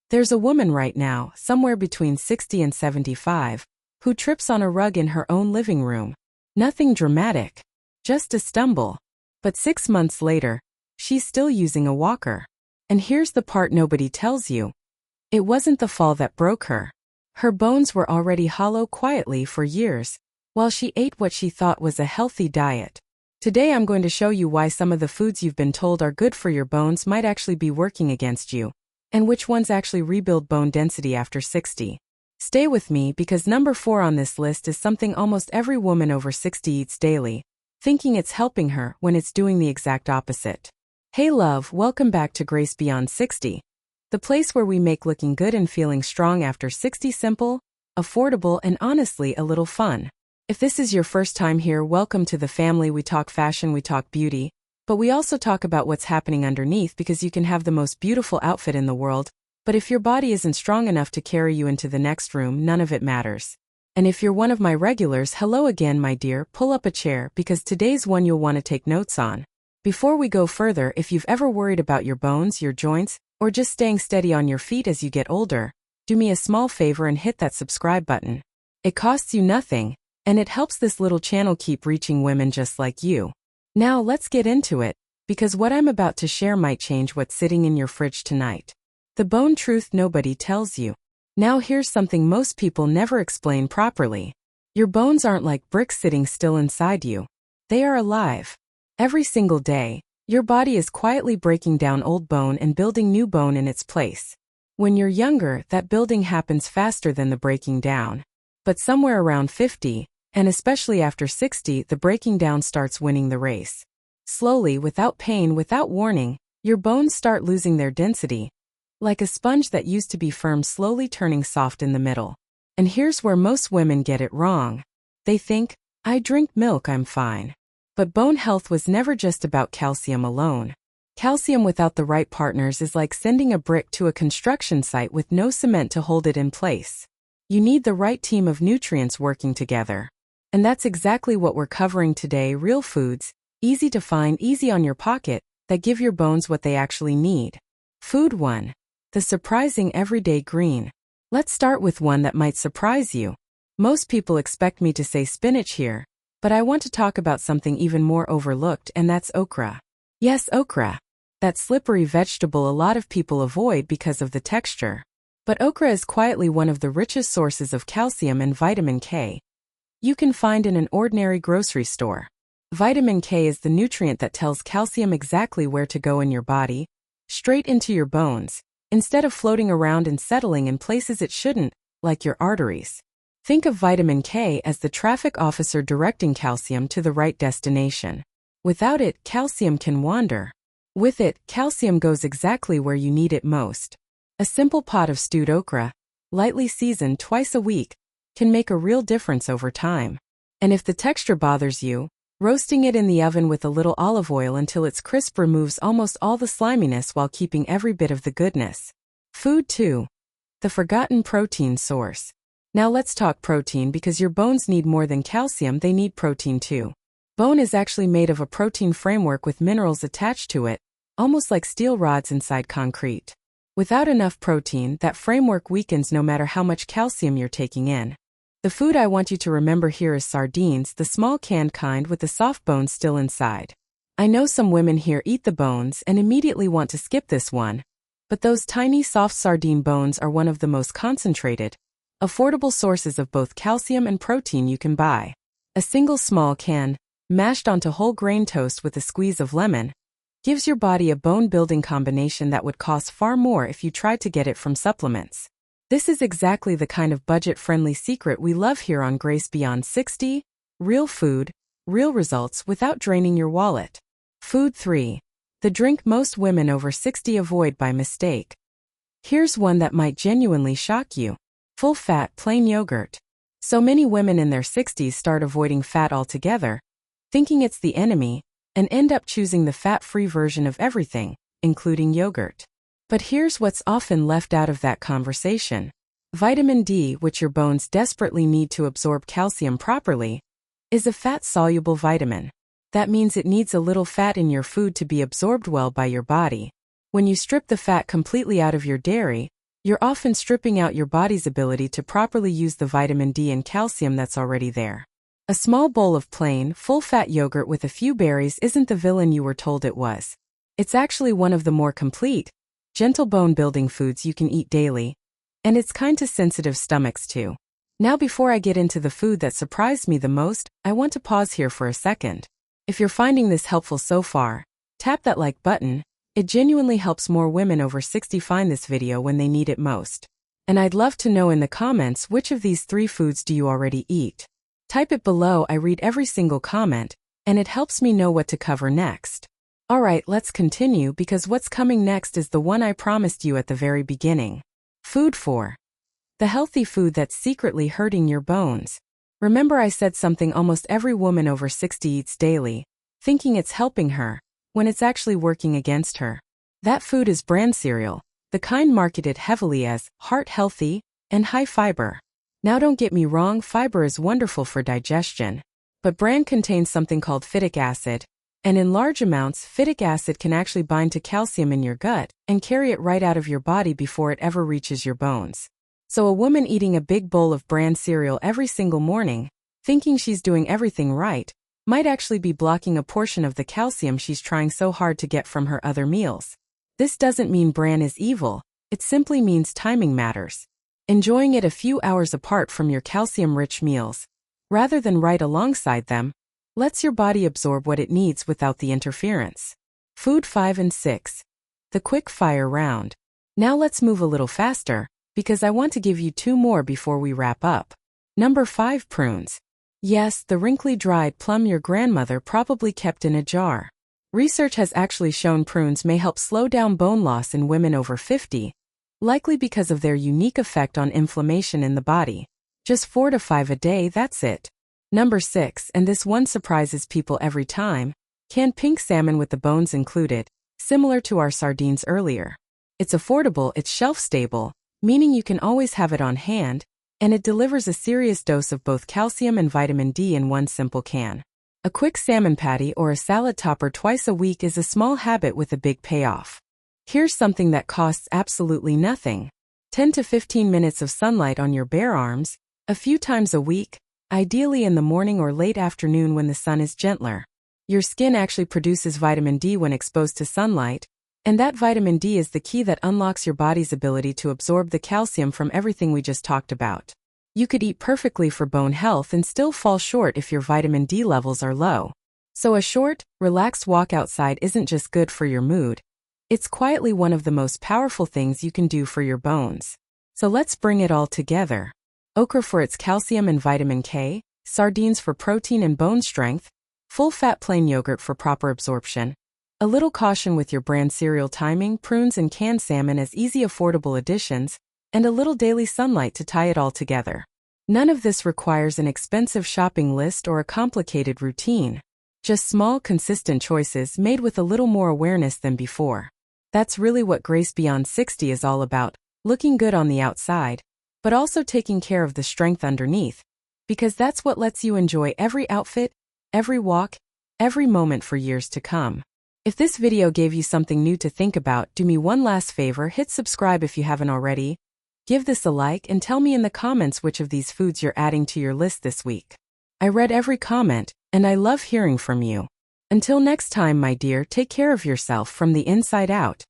There's a woman right now, somewhere between 60 and 75, who trips on a rug in her own living room. Nothing dramatic. Just a stumble. But 6 months later, she's still using a walker. And here's the part nobody tells you. It wasn't the fall that broke her. Her bones were already hollow quietly for years, while she ate what she thought was a healthy diet. Today I'm going to show you why some of the foods you've been told are good for your bones might actually be working against you, and which ones actually rebuild bone density after 60. Stay with me because number 4 on this list is something almost every woman over 60 eats daily, thinking it's helping her when it's doing the exact opposite. Hey love, welcome back to Grace Beyond 60. The place where we make looking good and feeling strong after 60 simple, affordable, and honestly a little fun. If this is your first time here, welcome to the family. We talk fashion, we talk beauty, but we also talk about what's happening underneath because you can have the most beautiful outfit in the world, but if your body isn't strong enough to carry you into the next room, none of it matters. And if you're one of my regulars, hello again my dear, pull up a chair because today's one you'll want to take notes on. Before we go further, if you've ever worried about your bones, your joints, or just staying steady on your feet as you get older, do me a small favor and hit that subscribe button. It costs you nothing, and it helps this little channel keep reaching women just like you. Now let's get into it, because what I'm about to share might change what's sitting in your fridge tonight. The bone truth nobody tells you. Now here's something most people never explain properly. Your bones aren't like bricks sitting still inside you. They are alive. Every single day, your body is quietly breaking down old bone and building new bone in its place. When you're younger, that building happens faster than the breaking down. But somewhere around 50, and especially after 60, the breaking down starts winning the race. Slowly, without pain, without warning, your bones start losing their density. Like a sponge that used to be firm slowly turning soft in the middle. And here's where most women get it wrong. They think, I drink milk, I'm fine. But bone health was never just about calcium alone. Calcium without the right partners is like sending a brick to a construction site with no cement to hold it in place. You need the right team of nutrients working together. And that's exactly what we're covering today. Real foods, easy to find, easy on your pocket, that give your bones what they actually need. Food 1. The surprising everyday green. Let's start with one that might surprise you. Most people expect me to say spinach here, but I want to talk about something even more overlooked, and that's okra. Yes, okra. That slippery vegetable a lot of people avoid because of the texture. But okra is quietly one of the richest sources of calcium and vitamin K. You can find in an ordinary grocery store. Vitamin K is the nutrient that tells calcium exactly where to go in your body, straight into your bones, instead of floating around and settling in places it shouldn't, like your arteries. Think of vitamin K as the traffic officer directing calcium to the right destination. Without it, calcium can wander. With it, calcium goes exactly where you need it most. A simple pot of stewed okra, lightly seasoned twice a week, can make a real difference over time. And if the texture bothers you, roasting it in the oven with a little olive oil until it's crisp removes almost all the sliminess while keeping every bit of the goodness. Food 2. The forgotten protein source. Now let's talk protein because your bones need more than calcium, they need protein too. Bone is actually made of a protein framework with minerals attached to it, almost like steel rods inside concrete. Without enough protein, that framework weakens no matter how much calcium you're taking in. The food I want you to remember here is sardines, the small canned kind with the soft bones still inside. I know some women here eat the bones and immediately want to skip this one, but those tiny soft sardine bones are one of the most concentrated, affordable sources of both calcium and protein you can buy. A single small can, mashed onto whole grain toast with a squeeze of lemon, gives your body a bone-building combination that would cost far more if you tried to get it from supplements. This is exactly the kind of budget-friendly secret we love here on Grace Beyond 60, real food, real results without draining your wallet. Food 3. The drink most women over 60 avoid by mistake. Here's one that might genuinely shock you. Full-fat plain yogurt. So many women in their 60s start avoiding fat altogether, thinking it's the enemy, and end up choosing the fat-free version of everything, including yogurt. But here's what's often left out of that conversation. Vitamin D, which your bones desperately need to absorb calcium properly, is a fat-soluble vitamin. That means it needs a little fat in your food to be absorbed well by your body. When you strip the fat completely out of your dairy, you're often stripping out your body's ability to properly use the vitamin D and calcium that's already there. A small bowl of plain, full-fat yogurt with a few berries isn't the villain you were told it was. It's actually one of the more complete, gentle bone-building foods you can eat daily, and it's kind to sensitive stomachs too. Now before I get into the food that surprised me the most, I want to pause here for a second. If you're finding this helpful so far, tap that like button. It genuinely helps more women over 60 find this video when they need it most. And I'd love to know in the comments which of these 3 foods do you already eat. Type it below. I read every single comment, and it helps me know what to cover next. Alright, let's continue because what's coming next is the one I promised you at the very beginning. Food 4. The healthy food that's secretly hurting your bones. Remember I said something almost every woman over 60 eats daily, thinking it's helping her, when it's actually working against her. That food is bran cereal, the kind marketed heavily as heart-healthy and high fiber. Now don't get me wrong, fiber is wonderful for digestion, but bran contains something called phytic acid, and in large amounts, phytic acid can actually bind to calcium in your gut and carry it right out of your body before it ever reaches your bones. So a woman eating a big bowl of bran cereal every single morning, thinking she's doing everything right, might actually be blocking a portion of the calcium she's trying so hard to get from her other meals. This doesn't mean bran is evil, it simply means timing matters. Enjoying it a few hours apart from your calcium-rich meals, rather than right alongside them, lets your body absorb what it needs without the interference. Food 5 and 6. The quick fire round. Now let's move a little faster, because I want to give you 2 more before we wrap up. Number 5. Prunes. Yes, the wrinkly dried plum your grandmother probably kept in a jar. Research has actually shown prunes may help slow down bone loss in women over 50, likely because of their unique effect on inflammation in the body. Just 4 to 5 a day, that's it. Number 6, and this one surprises people every time, canned pink salmon with the bones included, similar to our sardines earlier. It's affordable, it's shelf-stable, meaning you can always have it on hand, and it delivers a serious dose of both calcium and vitamin D in one simple can. A quick salmon patty or a salad topper twice a week is a small habit with a big payoff. Here's something that costs absolutely nothing. 10 to 15 minutes of sunlight on your bare arms, a few times a week, ideally in the morning or late afternoon when the sun is gentler. Your skin actually produces vitamin D when exposed to sunlight, and that vitamin D is the key that unlocks your body's ability to absorb the calcium from everything we just talked about. You could eat perfectly for bone health and still fall short if your vitamin D levels are low. So a short, relaxed walk outside isn't just good for your mood. It's quietly one of the most powerful things you can do for your bones. So let's bring it all together. Okra for its calcium and vitamin K, sardines for protein and bone strength, full-fat plain yogurt for proper absorption. A little caution with your bran cereal timing, prunes and canned salmon as easy affordable additions, and a little daily sunlight to tie it all together. None of this requires an expensive shopping list or a complicated routine. Just small, consistent choices made with a little more awareness than before. That's really what Grace Beyond 60 is all about, looking good on the outside, but also taking care of the strength underneath, because that's what lets you enjoy every outfit, every walk, every moment for years to come. If this video gave you something new to think about, do me one last favor, hit subscribe if you haven't already, give this a like, and tell me in the comments which of these foods you're adding to your list this week. I read every comment, and I love hearing from you. Until next time, my dear, take care of yourself from the inside out.